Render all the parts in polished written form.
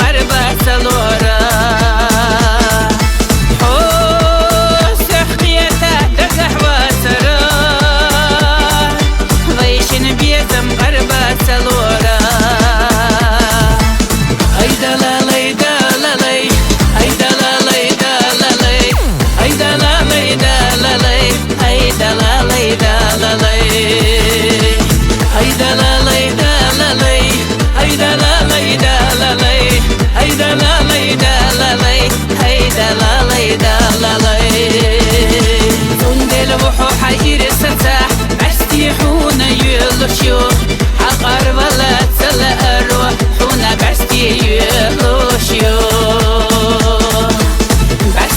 غربة سلورة حقر ولا تلا أروح حونا بستي يلوشيو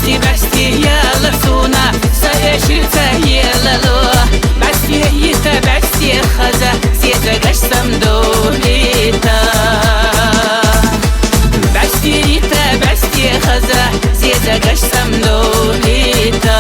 بستي يا لسونا سيشلتا يلالو بستي يتا بستي خزا زيتا قشتم دوليتا بستي يتا بستي خزا زيتا قشتم دوليتا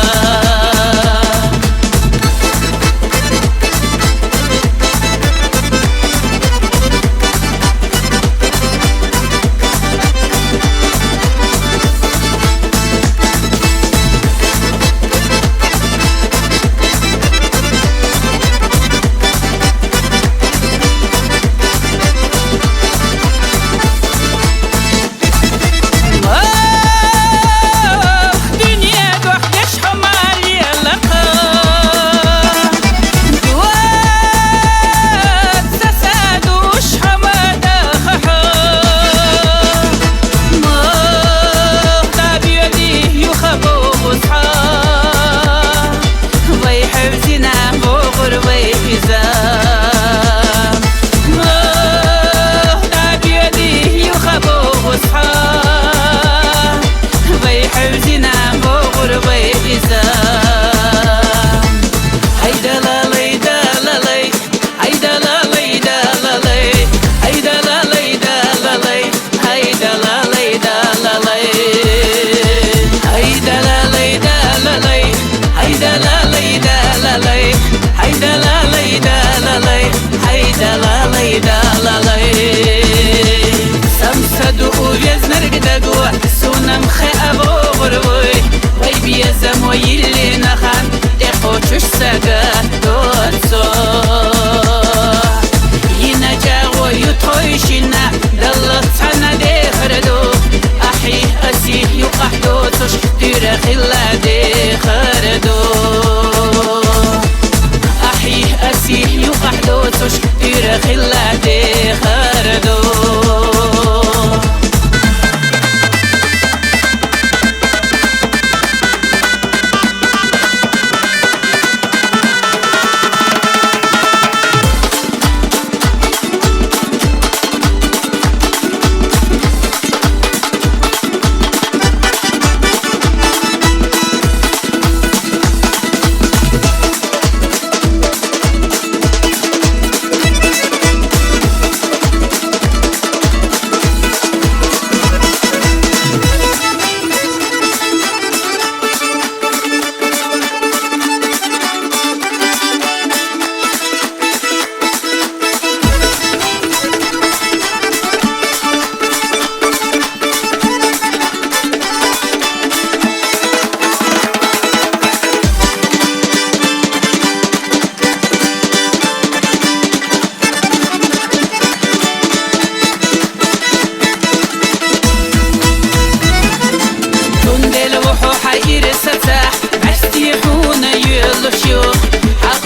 ويلي نخان دقوش سقات دوتسو ينجا ويطويشنا دلتنا دخردو أحي أسيه يقح دوتش دير خلا دخردو أحي أسيه يقح دوتش دير خلا دخردو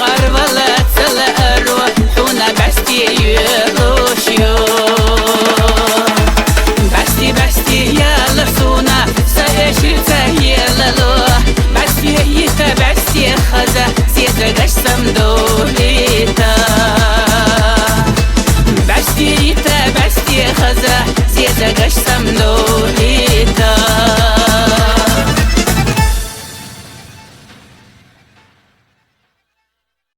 حقر ولا تلا أروح حونا بستي يلوشيو بستي يا لسونا سيشلتا يلالو بستي يتا بستي خزا زيتا قشتم دوليتا بستي يتا بستي خزا زيتا قشتم دوليتا